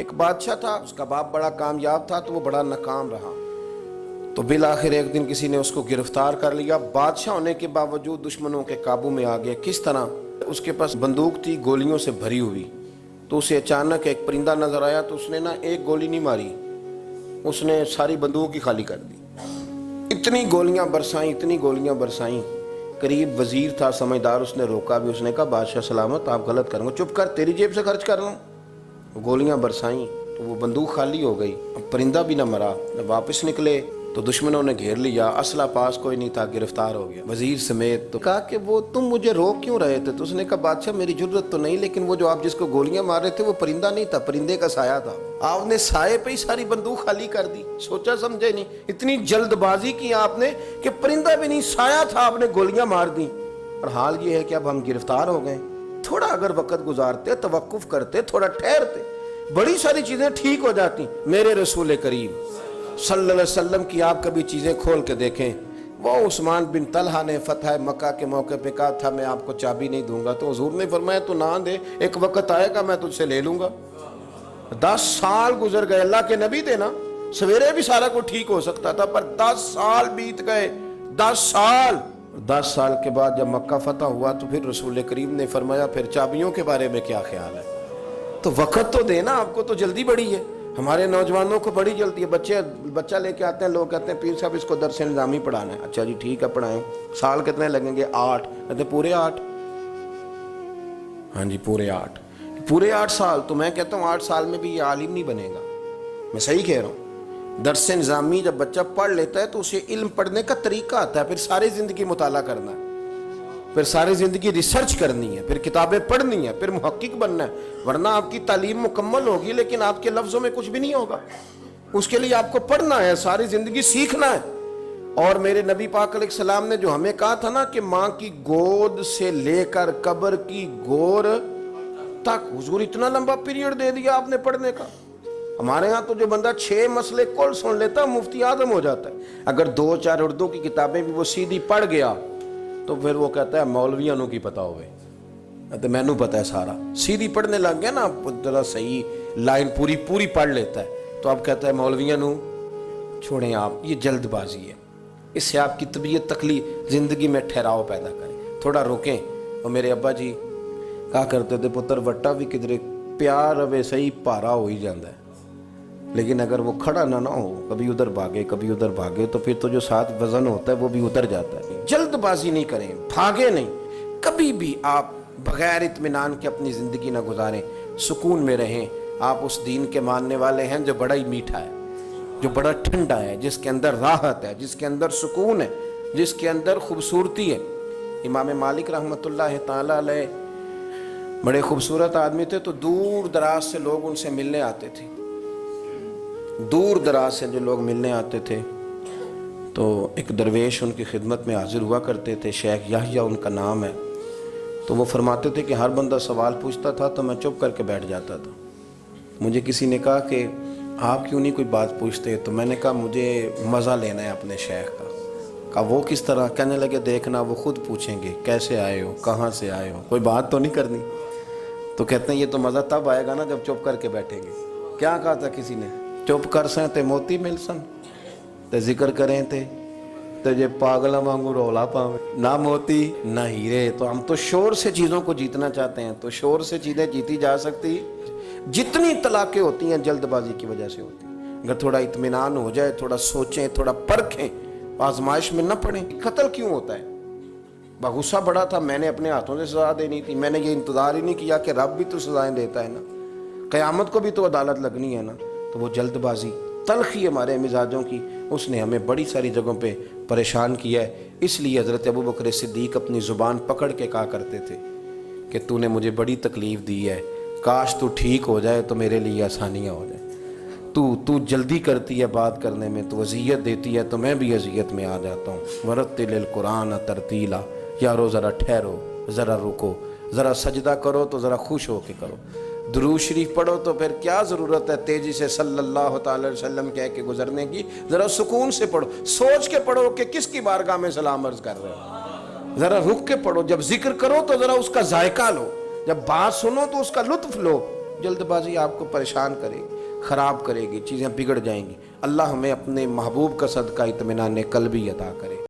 ایک بادشاہ تھا، اس کا باپ بڑا کامیاب تھا تو وہ بڑا ناکام رہا، تو بالآخر ایک دن کسی نے اس کو گرفتار کر لیا۔ بادشاہ ہونے کے باوجود دشمنوں کے قابو میں آ گیا۔ کس طرح؟ اس کے پاس بندوق تھی گولیوں سے بھری ہوئی، تو اسے اچانک ایک پرندہ نظر آیا تو اس نے ایک گولی نہیں ماری، اس نے ساری بندوق ہی خالی کر دی۔ اتنی گولیاں برسائیں، قریب وزیر تھا سمجھدار، اس نے روکا بھی، اس نے کہا بادشاہ سلامت، آپ غلط کریں گے، چپ کر، تیری جیب سے خرچ کر لوں۔ گولیاں برسائیں تو وہ بندوق خالی ہو گئی، اب پرندہ بھی نہ مرا۔ جب واپس نکلے تو دشمنوں نے گھیر لیا، اسلحہ پاس کوئی نہیں تھا، گرفتار ہو گیا وزیر سمیت۔ تو کہا کہ وہ تم مجھے روک کیوں رہے تھے؟ تو اس نے کہا بادشاہ میری جرت تو نہیں، لیکن وہ جو آپ جس کو گولیاں مار رہے تھے وہ پرندہ نہیں تھا، پرندے کا سایہ تھا، آپ نے سائے پہ ہی ساری بندوق خالی کر دی، سوچا سمجھے نہیں، اتنی جلد بازی کی آپ نے کہ پرندہ بھی نہیں، سایہ تھا، آپ نے گولیاں مار دی۔ اور حال یہ ہے کہ اب ہم گرفتار ہو گئے، تھوڑا اگر وقت گزارتے، توقف کرتے، تھوڑا ٹھہرتے، بڑی ساری چیزیں ٹھیک ہو جاتی۔ میرے رسول کریم صلی اللہ علیہ وسلم کی آپ کبھی چیزیں کھول کے دیکھیں، وہ عثمان بن طلحہ نے فتح مکہ کے موقع پہ کہا تھا میں آپ کو چابی نہیں دوں گا، تو حضور نے فرمایا تو نہ دے، ایک وقت آئے گا میں تجھ سے لے لوں گا۔ 10 سال گزر گئے، اللہ کے نبی تھے نا، سویرے بھی سارا کچھ ٹھیک ہو سکتا تھا، پر 10 سال بیت گئے، 10 سال کے بعد جب مکہ فتح ہوا تو پھر رسول کریم نے فرمایا پھر چابیوں کے بارے میں کیا خیال ہے؟ تو وقت تو دینا، آپ کو تو جلدی بڑی ہے، ہمارے نوجوانوں کو بڑی جلدی ہے۔ بچہ لے کے آتے ہیں، لوگ کہتے ہیں پیر صاحب اس کو درس نظامی پڑھانا ہے، اچھا جی ٹھیک ہے پڑھائیں، سال کتنے لگیں گے؟ 8، کہتے پورے 8؟ ہاں جی پورے 8 سال، تو میں کہتا ہوں 8 سال میں بھی یہ عالم نہیں بنے گا، میں صحیح کہہ رہا ہوں۔ درس نظامی جب بچہ پڑھ لیتا ہے تو اسے علم پڑھنے کا طریقہ آتا ہے، پھر ساری زندگی مطالعہ کرنا ہے، پھر ساری زندگی ریسرچ کرنی ہے، پھر کتابیں پڑھنی ہے، پھر محقق بننا ہے، ورنہ آپ کی تعلیم مکمل ہوگی لیکن آپ کے لفظوں میں کچھ بھی نہیں ہوگا۔ اس کے لیے آپ کو پڑھنا ہے، ساری زندگی سیکھنا ہے۔ اور میرے نبی پاک علیہ السلام نے جو ہمیں کہا تھا نا کہ ماں کی گود سے لے کر قبر کی گور تک، حضور اتنا لمبا پیریڈ دے دیا آپ نے پڑھنے کا۔ ہمارے ہاں تو جو بندہ 6 مسئلے کل سن لیتا ہے مفتی اعظم ہو جاتا ہے، اگر 2-4 اردو کی کتابیں بھی وہ سیدھی پڑھ گیا تو پھر وہ کہتا ہے مولویاں نو کی پتا ہوئے، تو میں نو پتا ہے سارا، سیدھی پڑھنے لگ گیا نا، ذرا صحیح لائن پوری پڑھ لیتا ہے تو اب کہتا ہے مولویاں نو چھوڑیں آپ، یہ جلد بازی ہے، اس سے آپ کی طبیعت تکلیف، زندگی میں ٹھہراؤ پیدا کریں، تھوڑا روکیں۔ اور میرے ابا جی کہا کرتے تھے پتر وٹا بھی کدھر پیار روے صحیح پارا ہو ہی جاندہ ہے، لیکن اگر وہ کھڑا نہ ہو، کبھی ادھر بھاگے تو پھر تو جو ساتھ وزن ہوتا ہے وہ بھی ادھر جاتا ہے۔ جلد بازی نہیں کریں، بھاگے نہیں، کبھی بھی آپ بغیر اطمینان کے اپنی زندگی نہ گزاریں، سکون میں رہیں۔ آپ اس دین کے ماننے والے ہیں جو بڑا ہی میٹھا ہے، جو بڑا ٹھنڈا ہے، جس کے اندر راحت ہے، جس کے اندر سکون ہے، جس کے اندر خوبصورتی ہے۔ امام مالک رحمۃ اللہ تعالی علیہ بڑے خوبصورت آدمی تھے، تو دور دراز سے لوگ ان سے ملنے آتے تھے، دور دراز سے جو لوگ ملنے آتے تھے تو ایک درویش ان کی خدمت میں حاضر ہوا کرتے تھے، شیخ یحییٰ ان کا نام ہے، تو وہ فرماتے تھے کہ ہر بندہ سوال پوچھتا تھا تو میں چپ کر کے بیٹھ جاتا تھا۔ مجھے کسی نے کہا کہ آپ کیوں نہیں کوئی بات پوچھتے؟ تو میں نے کہا مجھے مزہ لینا ہے اپنے شیخ کا۔ کہا وہ کس طرح؟ کہنے لگے دیکھنا وہ خود پوچھیں گے کیسے آئے ہو، کہاں سے آئے ہو، کوئی بات تو نہیں کرنی۔ تو کہتے ہیں یہ تو مزہ تب آئے گا نا جب چپ کر کے بیٹھیں گے۔ کیا کہا تھا کسی نے؟ چپ کر سن تے موتی مل سن، تے ذکر کریں تے جے پاگلا وانگو رولا پاویں، نہ موتی نہ ہیرے۔ تو ہم تو شور سے چیزوں کو جیتنا چاہتے ہیں، تو شور سے چیزیں جیتی جا سکتی، جتنی طلاقیں ہوتی ہیں جلد بازی کی وجہ سے ہوتی ہیں۔ اگر تھوڑا اطمینان ہو جائے، تھوڑا سوچیں، تھوڑا پرکھیں، آزمائش میں نہ پڑیں۔ قتل کیوں ہوتا ہے؟ غصہ بڑا تھا، میں نے اپنے ہاتھوں سے سزا دینی تھی، میں نے یہ انتظار ہی نہیں کیا کہ رب بھی تو سزائیں دیتا ہے نا، قیامت کو بھی تو عدالت لگنی ہے نا۔ تو وہ جلد بازی، تلخی ہمارے مزاجوں کی، اس نے ہمیں بڑی ساری جگہوں پہ پریشان کیا ہے۔ اس لیے حضرت ابوبکر صدیق اپنی زبان پکڑ کے کہا کرتے تھے کہ تو نے مجھے بڑی تکلیف دی ہے، کاش تو ٹھیک ہو جائے تو میرے لیے آسانیاں ہو جائیں۔ تو جلدی کرتی ہے بات کرنے میں، تو اذیت دیتی ہے تو میں بھی اذیت میں آ جاتا ہوں۔ ورتل القرآن ترتیلا، یارو ذرا ٹھہرو، ذرا رکو، ذرا سجدہ کرو تو ذرا خوش ہو کے کرو، درود شریف پڑھو تو پھر کیا ضرورت ہے تیزی سے صلی اللہ تعالی علیہ وسلم کہہ کے گزرنے کی، ذرا سکون سے پڑھو، سوچ کے پڑھو کہ کس کی بارگاہ میں سلام عرض کر رہے ہو، ذرا رک کے پڑھو، جب ذکر کرو تو ذرا اس کا ذائقہ لو، جب بات سنو تو اس کا لطف لو، جلد بازی آپ کو پریشان کرے گی، خراب کرے گی، چیزیں بگڑ جائیں گی۔ اللہ ہمیں اپنے محبوب کا صدقہ اطمینان قلبی عطا کرے۔